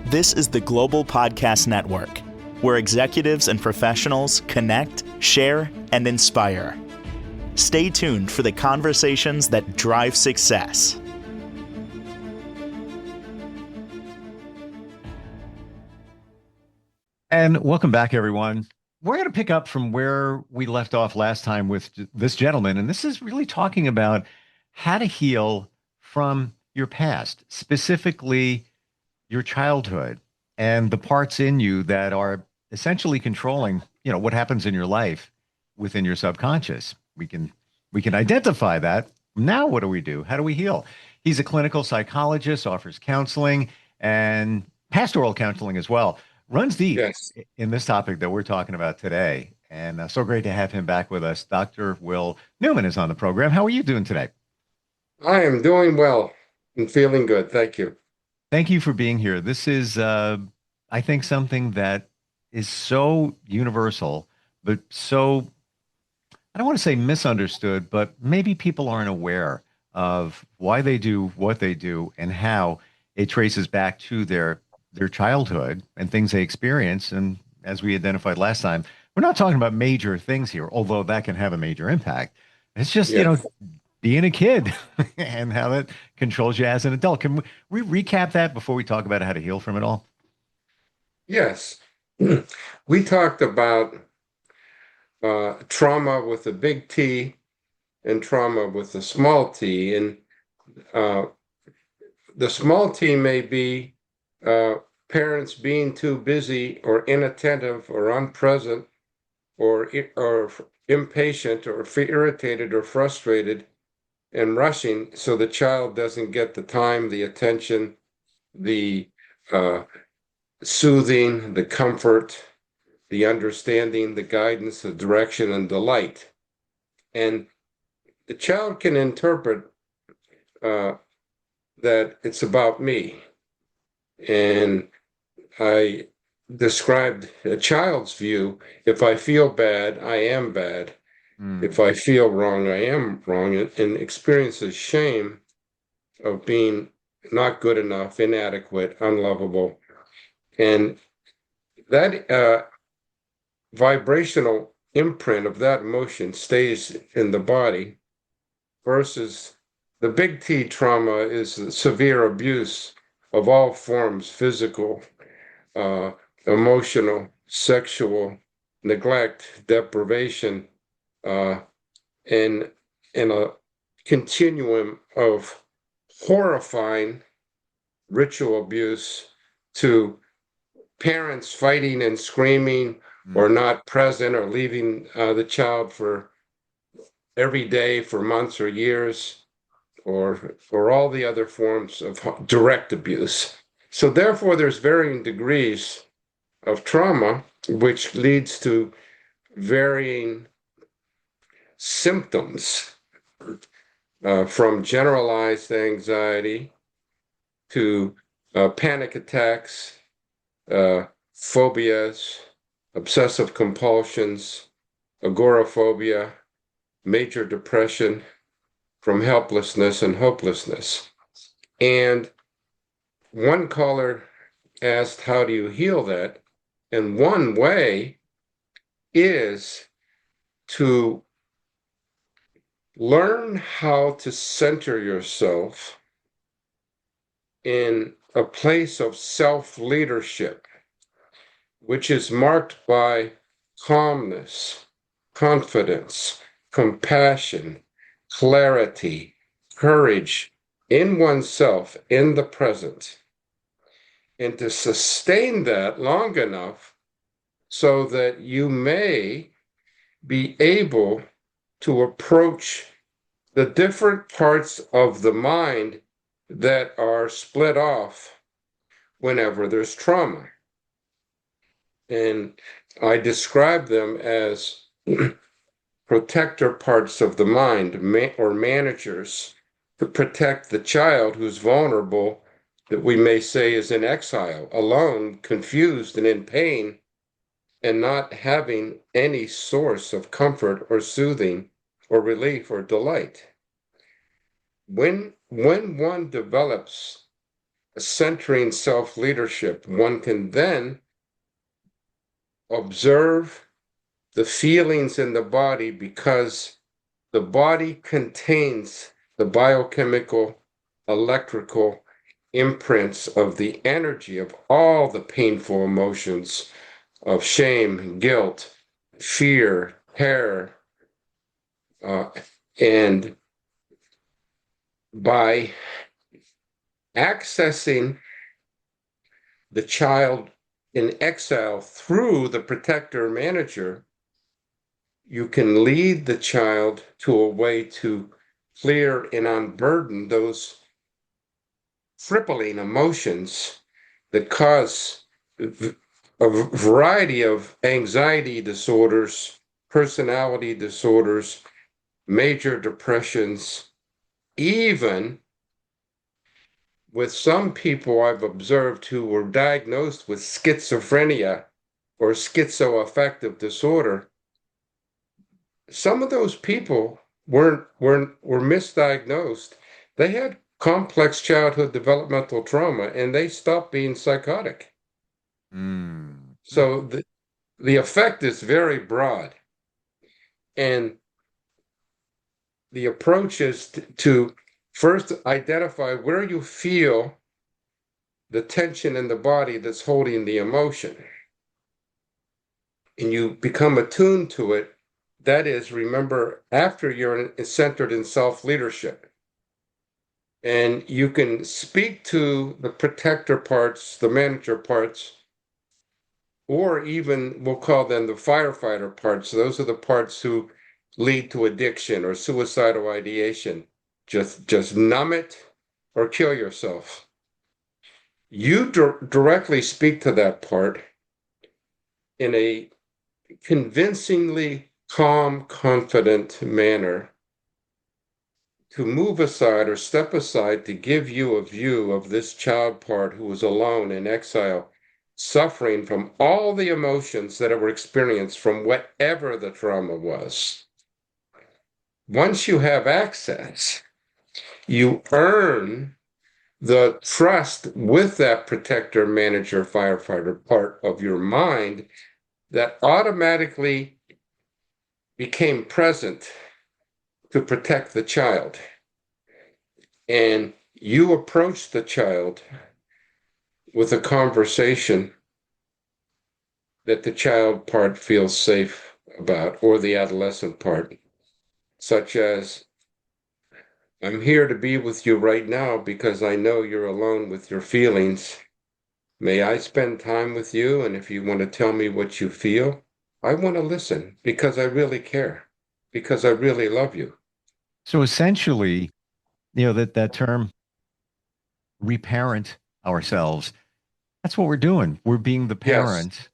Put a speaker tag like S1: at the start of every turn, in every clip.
S1: This is the Global Podcast Network, where executives and professionals connect, share, and inspire. Stay tuned for the conversations that drive success.
S2: And welcome back, everyone. We're going to pick up from where we left off last time with this gentleman, and this is really talking about how to heal from your past, specifically your childhood and the parts in you that are essentially controlling, what happens in your life within your subconscious. We can identify that. Now, what do we do? How do we heal? He's a clinical psychologist, offers counseling and pastoral counseling as well. Runs deep in this topic that we're talking about today. And so great to have him back with us. Dr. Will Newman is on the program. How are you doing today?
S3: I am doing well and feeling good. Thank you.
S2: Thank you for being here. This is, I think, something that is so universal, but so, I don't want to say misunderstood, but maybe people aren't aware of why they do what they do and how it traces back to their childhood and things they experience. And as we identified last time, we're not talking about major things here, although that can have a major impact. It's just, being a kid and how that controls you as an adult. Can we recap that before we talk about how to heal from it all?
S3: Yes. We talked about trauma with a big T and trauma with a small t. And the small t may be parents being too busy or inattentive or unpresent or impatient or irritated or frustrated and rushing, so the child doesn't get the time, the attention, the soothing, the comfort, the understanding, the guidance, the direction, and the light. And the child can interpret that it's about me. And I described a child's view: if I feel bad, I am bad. If I feel wrong, I am wrong, and experiences shame of being not good enough, inadequate, unlovable. And that vibrational imprint of that emotion stays in the body, versus the big T trauma is severe abuse of all forms: physical, emotional, sexual, neglect, deprivation, in a continuum of horrifying ritual abuse, to parents fighting and screaming or not present or leaving the child for every day for months or years, or all the other forms of direct abuse. So therefore, there's varying degrees of trauma, which leads to varying symptoms, from generalized anxiety to panic attacks, phobias, obsessive compulsions, agoraphobia, major depression, from helplessness and hopelessness. And one caller asked, how do you heal that? And one way is to learn how to center yourself in a place of self-leadership, which is marked by calmness, confidence, compassion, clarity, courage in oneself, in the present, and to sustain that long enough so that you may be able to approach the different parts of the mind that are split off whenever there's trauma. And I describe them as protector parts of the mind, or managers, to protect the child who's vulnerable, that we may say is in exile, alone, confused, and in pain, and not having any source of comfort or soothing or relief or delight. When one develops centering self-leadership, one can then observe the feelings in the body because the body contains the biochemical, electrical imprints of the energy of all the painful emotions of shame, guilt, fear, terror, and by accessing the child in exile through the protector manager, you can lead the child to a way to clear and unburden those crippling emotions that cause a variety of anxiety disorders, personality disorders, major depressions, even with some people I've observed who were diagnosed with schizophrenia or schizoaffective disorder. Some of those people were misdiagnosed. They had complex childhood developmental trauma and they stopped being psychotic. So the effect is very broad. And the approach is to first identify where you feel the tension in the body that's holding the emotion. And you become attuned to it. That is, remember, after you're centered in self-leadership. And you can speak to the protector parts, the manager parts, or even we'll call them the firefighter parts. Those are the parts who lead to addiction or suicidal ideation. Just numb it or kill yourself. You directly speak to that part in a convincingly calm, confident manner to move aside or step aside to give you a view of this child part who was alone in exile, suffering from all the emotions that were experienced from whatever the trauma was. Once you have access, you earn the trust with that protector, manager, firefighter part of your mind that automatically became present to protect the child. And you approach the child with a conversation that the child part feels safe about, or the adolescent part, such as, I'm here to be with you right now because I know you're alone with your feelings. May I spend time with you? And if you want to tell me what you feel, I want to listen because I really care, because I really love you.
S2: So essentially, that term reparent ourselves, that's what we're doing. We're being the
S3: Yes,
S2: parent.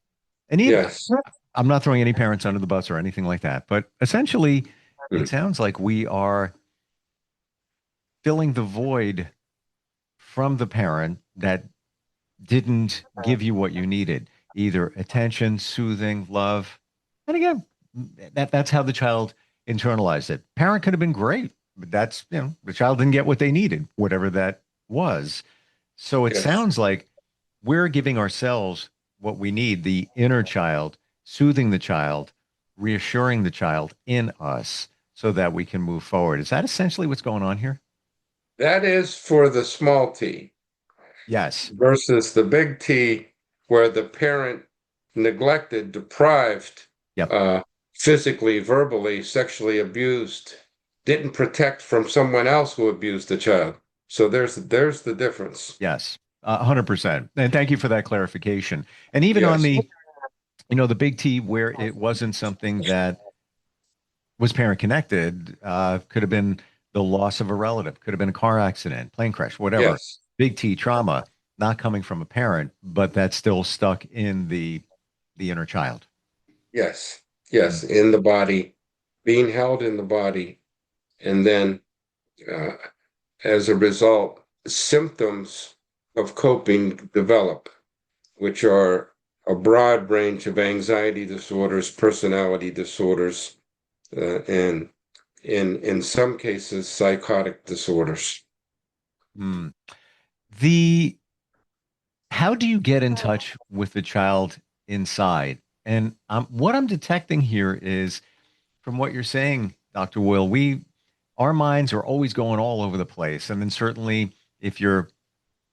S2: And even
S3: yes.
S2: I'm not throwing any parents under the bus or anything like that, but essentially it
S3: Mm.
S2: sounds like we are filling the void from the parent that didn't give you what you needed, either attention, soothing, love. And again, that's how the child internalized it. Parent could have been great, but that's, the child didn't get what they needed, whatever that was. So it
S3: Yes,
S2: sounds like we're giving ourselves what we need, the inner child, soothing the child, reassuring the child in us so that we can move forward. Is that essentially what's going on here?
S3: that is for the small t
S2: Yes.
S3: versus the big T, where the parent neglected, deprived,
S2: Yep.
S3: uh, physically, verbally, sexually abused, didn't protect from someone else who abused the child. So there's the difference.
S2: Yes. 100%. And thank you for that clarification. And even on
S3: Yes,
S2: the big T where it wasn't something that was parent connected, could have been the loss of a relative, could have been a car accident, plane crash, whatever.
S3: yes,
S2: Big T trauma, not coming from a parent, but that's still stuck in the inner child.
S3: yes,
S2: Mm.
S3: yes, in the body, being held in the body, and then uh, as a result, symptoms of coping develop, which are a broad range of anxiety disorders, personality disorders, and in some cases, psychotic disorders.
S2: Mm. The how do you get in touch with the child inside? And what I'm detecting here is from what you're saying, Dr. Will, our minds are always going all over the place. And then certainly if you're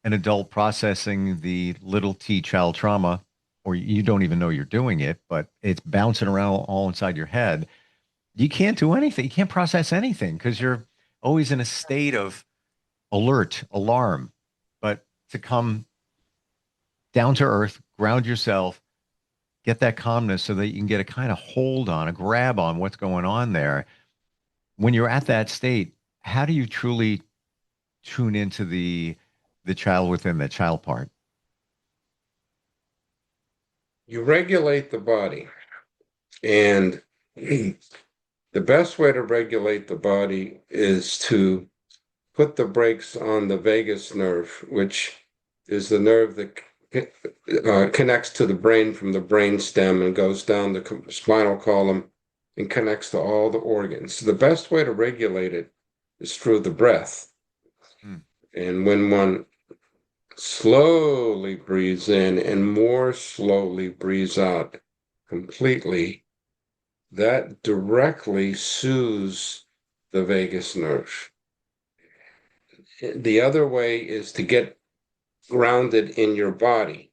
S2: an adult processing the little T child trauma, or you don't even know you're doing it, but it's bouncing around all inside your head, you can't do anything. You can't process anything because you're always in a state of alert, alarm. But to come down to earth, ground yourself, get that calmness so that you can get a kind of hold on, a grab on what's going on there. When you're at that state, how do you truly tune into the child within, the child part?
S3: You regulate the body, and the best way to regulate the body is to put the brakes on the vagus nerve, which is the nerve that connects to the brain from the brain stem and goes down the spinal column and connects to all the organs. The best way to regulate it is through the breath. And when one slowly breathes in and more slowly breathes out completely, that directly soothes the vagus nerve. The other way is to get grounded in your body.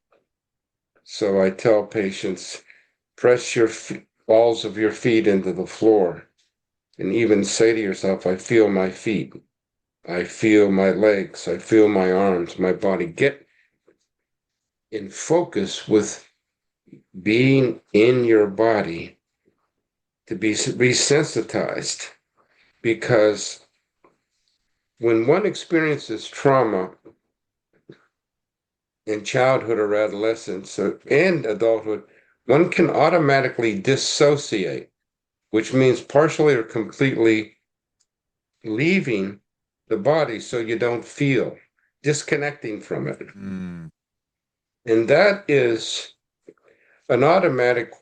S3: So I tell patients, press your balls of your feet into the floor and even say to yourself, I feel my feet. I feel my legs. I feel my arms, my body. Get in focus with being in your body to be resensitized, because when one experiences trauma in childhood or adolescence and adulthood, one can automatically dissociate, which means partially or completely leaving the body so you don't feel, disconnecting from it. And that is an automatic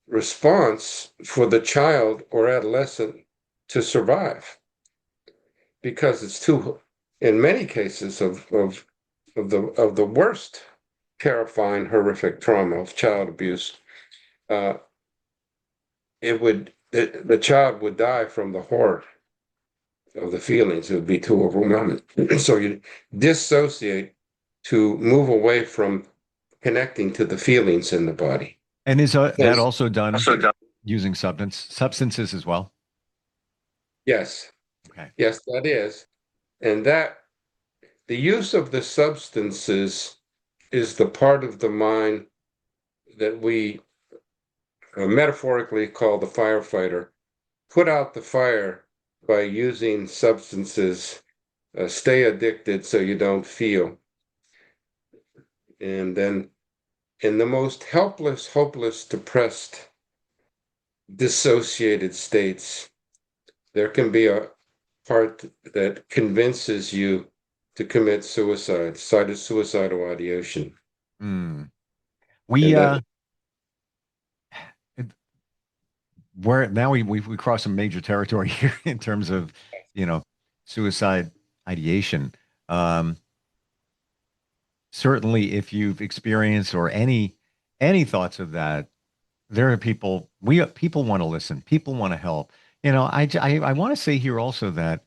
S3: response for the child or adolescent to survive, because it's too, in many cases of the worst, terrifying, horrific trauma of child abuse, the child would die from the horror of the feelings. It would be too overwhelming. So you dissociate to move away from connecting to the feelings in the body.
S2: And is that
S3: Yes.
S2: also done using substances as well?
S3: Yes.
S2: Okay.
S3: Yes, that is. And that the use of the substances is the part of the mind that we metaphorically call the firefighter. Put out the fire by using substances. Stay addicted so you don't feel. And then in the most helpless, hopeless, depressed, dissociated states, there can be a part that convinces you to commit suicide, suicidal ideation.
S2: We where now we cross some major territory here in terms of, suicide ideation. Certainly, if you've experienced or any thoughts of that, there are people want to listen. People want to help. I want to say here also that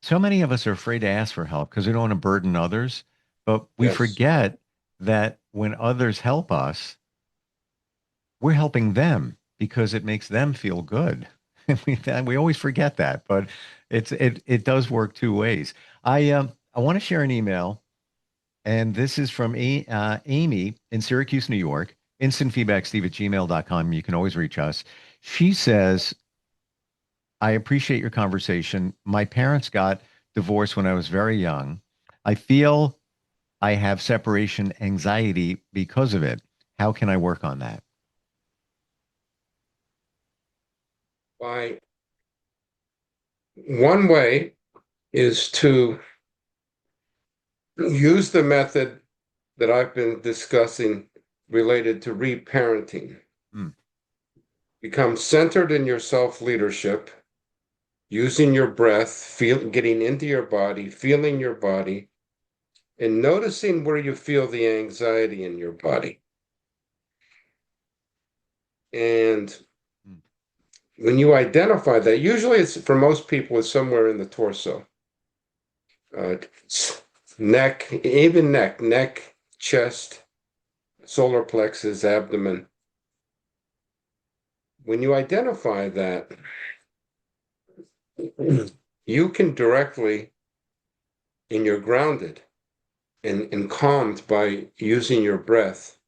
S2: so many of us are afraid to ask for help because we don't want to burden others, but we forget that when others help us, we're helping them because it makes them feel good. We always forget that, but it does work two ways. I want to share an email, and this is from Amy in Syracuse, New York. Instant feedback, steve@gmail.com. You can always reach us. She says, I appreciate your conversation. My parents got divorced when I was very young. I feel I have separation anxiety because of it. How can I work on that?
S3: One way is to use the method that I've been discussing related to reparenting. Become centered in your self-leadership, using your breath, getting into your body, feeling your body, and noticing where you feel the anxiety in your body. And when you identify that, usually it's for most people, it's somewhere in the torso, neck, even neck, chest, solar plexus, abdomen. When you identify that, you can directly, and you're grounded and calmed by using your breath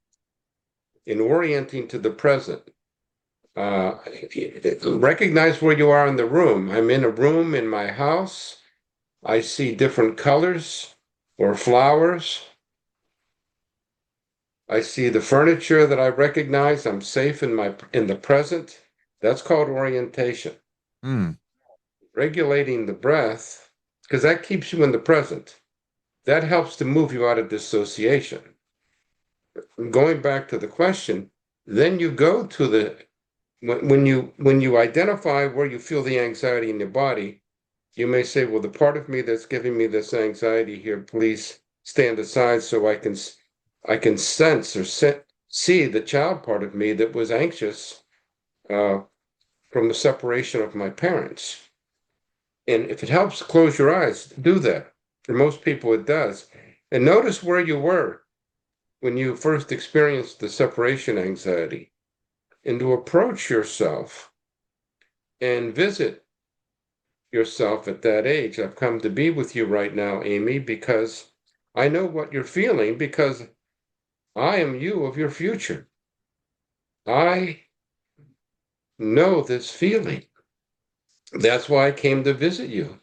S3: and orienting to the present. Recognize where you are in the room. I'm in a room in my house. I see different colors or flowers. I see the furniture that I recognize. I'm safe in the present. That's called orientation.
S2: Mm.
S3: Regulating the breath, because that keeps you in the present. That helps to move you out of dissociation. Going back to the question, then you go to the when you identify where you feel the anxiety in your body, you may say, well, the part of me that's giving me this anxiety here, please stand aside so I can sense or see the child part of me that was anxious from the separation of my parents. And if it helps, close your eyes, do that. For most people, it does. And notice where you were when you first experienced the separation anxiety, and to approach yourself and visit yourself at that age. I've come to be with you right now, Amy, because I know what you're feeling, because I am you of your future. I know this feeling. That's why I came to visit you.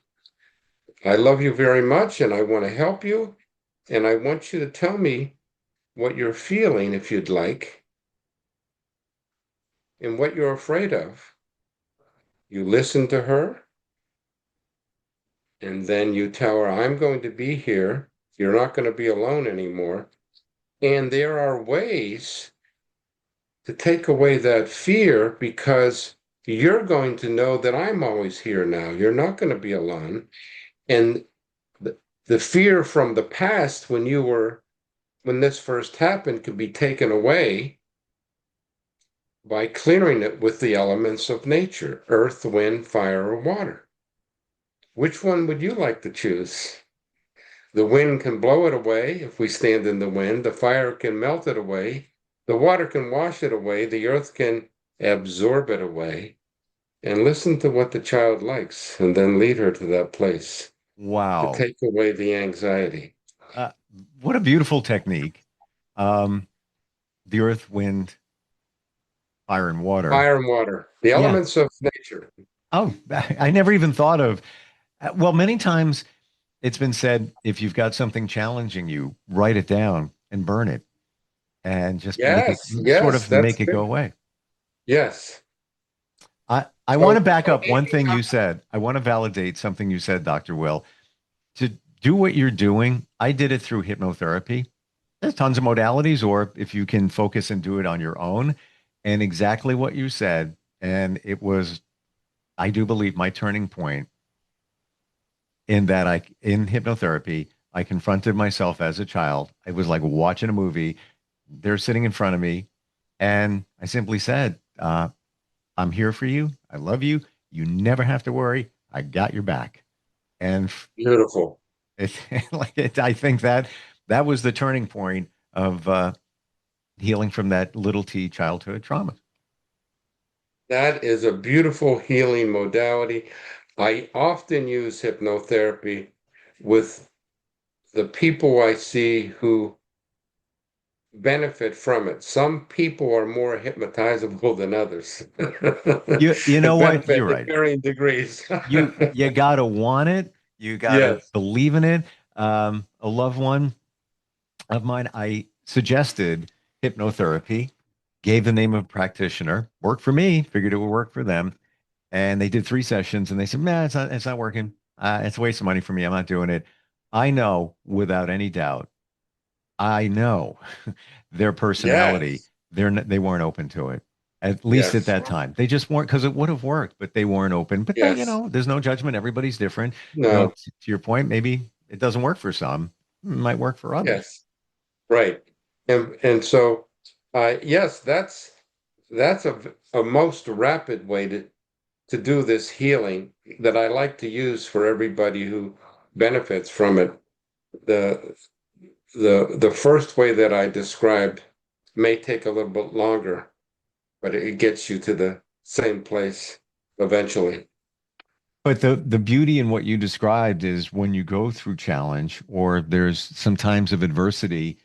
S3: I love you very much, and I want to help you. And I want you to tell me what you're feeling, if you'd like, and what you're afraid of. You listen to her, and then you tell her, I'm going to be here. You're not going to be alone anymore. And there are ways to take away that fear, because you're going to know that I'm always here now. You're not going to be alone. And the fear from the past, when this first happened, could be taken away by clearing it with the elements of nature: earth, wind, fire, or water. Which one would you like to choose? The wind can blow it away if we stand in the wind. The fire can melt it away. The water can wash it away. The earth can absorb it away. And listen to what the child likes, and then lead her to that place to
S2: Wow.
S3: take away the anxiety.
S2: What a beautiful technique. The earth, wind, fire, and water.
S3: Fire and water, the
S2: Yeah.
S3: elements of nature.
S2: Oh, I never even thought of. Well, many times it's been said, if you've got something challenging you, write it down and burn it, and just make it sort of
S3: that's
S2: make it
S3: good.
S2: go away.
S3: Yes.
S2: I want to back up one thing you said. I want to validate something you said, Dr. Will. To do what you're doing, I did it through hypnotherapy. There's tons of modalities, or if you can focus and do it on your own. And exactly what you said. And it was, I do believe, my turning point in that in hypnotherapy, I confronted myself as a child. It was like watching a movie. They're sitting in front of me. And I simply said, I'm here for you. I love you. You never have to worry. I got your back. And
S3: Beautiful.
S2: I think that was the turning point of healing from that little T childhood trauma.
S3: That is a beautiful healing modality. I often use hypnotherapy with the people I see who benefit from it. Some people are more hypnotizable than others.
S2: You know what? You're right.
S3: Varying degrees.
S2: You gotta want it. You gotta believe in it. A loved one of mine, I suggested hypnotherapy, gave the name of a practitioner, worked for me, figured it would work for them. And they did 3 sessions and they said, man, it's not working. It's a waste of money for me. I'm not doing it. I know without any doubt, I know their personality, they weren't open to it. At least at that time. They just weren't, because it would have worked, but they weren't open. But there's no judgment. Everybody's different.
S3: No.
S2: To your point, maybe it doesn't work for some. might work for others.
S3: Yes, right. And so, yes, that's a most rapid way to do this healing that I like to use for everybody who benefits from it. The the first way that I described may take a little bit longer, but it gets you to the same place eventually.
S2: But the beauty in what you described is when you go through challenge or there's some times of adversity,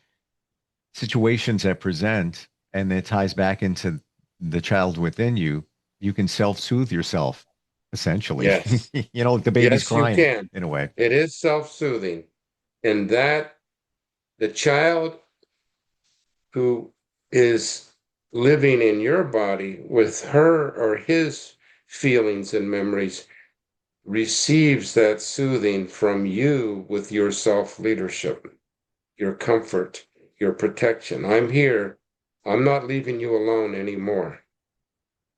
S2: situations that present, and it ties back into the child within you, you can self-soothe yourself, essentially.
S3: Yes.
S2: The baby's
S3: Yes, you
S2: crying
S3: can.
S2: in a way.
S3: It is self-soothing. And that the child who is living in your body with her or his feelings and memories receives that soothing from you with your self-leadership, your comfort, your protection. I'm here. I'm not leaving you alone anymore.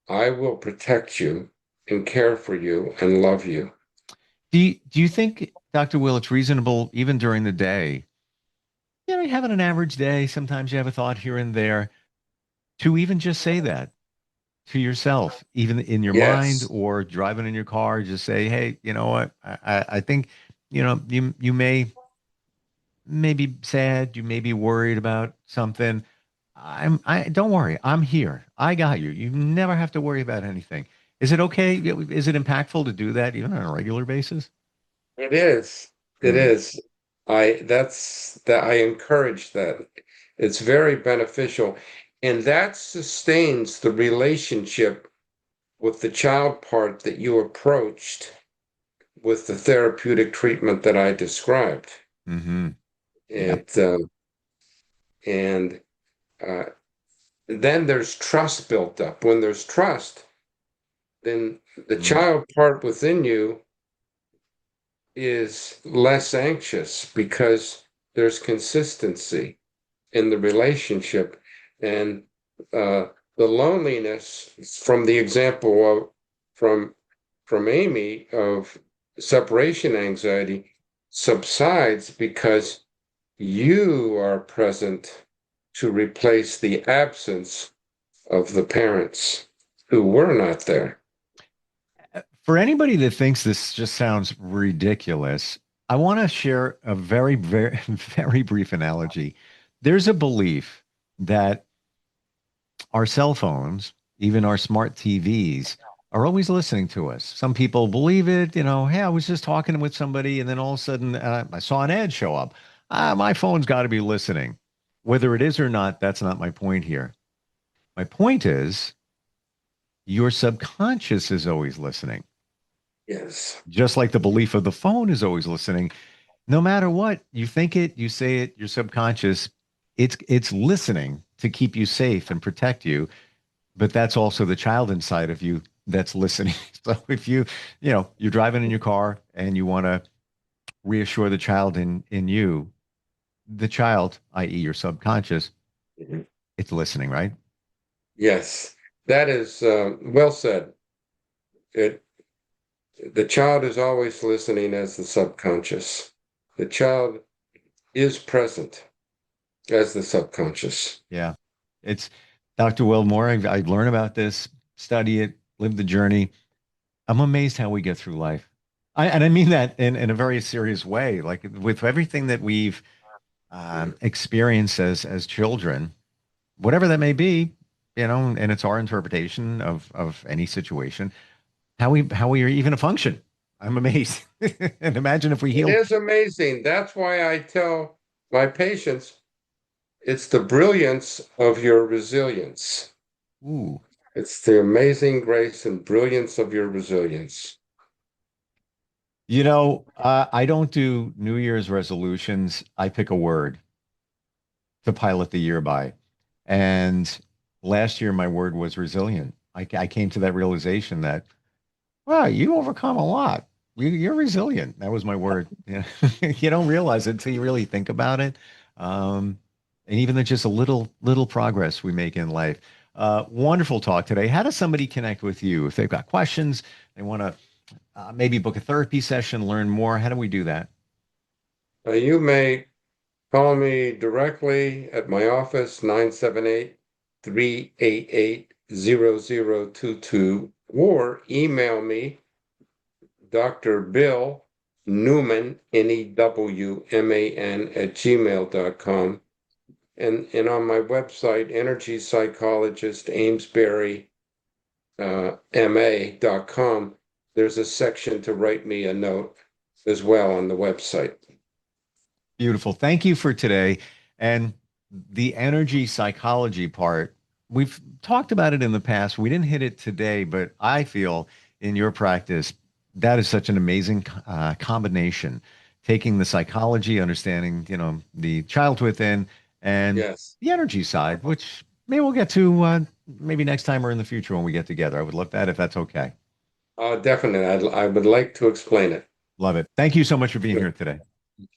S3: I will protect you and care for you and love you.
S2: Do you think, Dr. Will, it's reasonable even during the day? You're having an average day. Sometimes you have a thought here and there to even just say that to yourself, even in your mind
S3: Yes,
S2: or driving in your car, just say, hey, you know what? I think, you may be sad, you may be worried about something. I don't worry. I'm here. I got you. You never have to worry about anything. Is it okay? Is it impactful to do that even on a regular basis?
S3: it is. It
S2: Mm,
S3: is. I encourage that. It's very beneficial. And that sustains the relationship with the child part that you approached with the therapeutic treatment that I described.
S2: hmm. Yeah.
S3: It and uh, then there's trust built up. When there's trust, then the
S2: Mm.
S3: child part within you is less anxious because there's consistency in the relationship. And the loneliness from the example of from from Amy of separation anxiety subsides because you are present to replace the absence of the parents who were not there.
S2: For anybody that thinks this just sounds ridiculous, I want to share a very, very, very brief analogy. There's a belief that our cell phones, even our smart TVs, are always listening to us. Some people believe it, hey, I was just talking with somebody and then all of a sudden I saw an ad show up. My phone's got to be listening. Whether it is or not, that's not my point here. My point is your subconscious is always listening,
S3: Yes.
S2: just like the belief of the phone is always listening. No matter what, you think it, you say it, your subconscious, it's listening to keep you safe and protect you, but that's also the child inside of you that's listening. So if you're driving in your car and you want to reassure the child in you, the child, i.e. your subconscious,
S3: Mhm.
S2: it's listening, right?
S3: Yes. That is well said. It The child is always listening as the subconscious. The child is present as the subconscious.
S2: Yeah. It's Dr. Wilmore. I learn about this, study it, live the journey. I'm amazed how we get through life. And I mean that in a very serious way. Like with everything that we've experienced as children, whatever that may be, and it's our interpretation of any situation, how we are even a function. I'm amazed. And imagine if we
S3: It
S2: healed.
S3: is amazing. That's why I tell my patients it's the brilliance of your resilience.
S2: Ooh,
S3: It's the amazing grace and brilliance of your resilience.
S2: I don't do New Year's resolutions. I pick a word to pilot the year by. And last year, my word was resilient. I came to that realization that, wow, you overcome a lot. You're resilient. That was my word. Yeah. You don't realize it until you really think about it. Um, and even just a little progress we make in life. Wonderful talk today. How does somebody connect with you if they've got questions? They want to maybe book a therapy session, learn more. How do we do that?
S3: You may Call me directly at my office, 978-388-0022, or email me, Dr. Bill Newman, Newman, @gmail.com. And on my website, Energy Psychologist, Amesbury, MA.com, there's a section to write me a note as well on the website.
S2: Beautiful. Thank you for today. And the energy psychology part, we've talked about it in the past. We didn't hit it today, but I feel in your practice, that is such an amazing combination. Taking the psychology, understanding, the child within, and
S3: Yes,
S2: the energy side, which maybe we'll get to maybe next time or in the future when we get together. I would love that if that's okay.
S3: definitely. I would like to explain it.
S2: Love it. Thank you so much for being here today.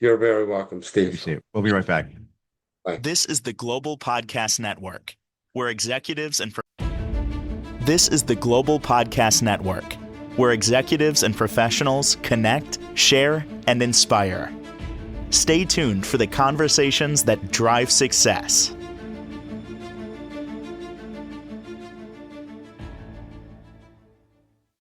S3: You're very welcome, Steve.
S2: Appreciate it. We'll be right back.
S3: Bye.
S1: This is the Global Podcast Network, where executives and This is the Global Podcast Network, where executives and professionals connect, share, and inspire. Stay tuned for the conversations that drive success.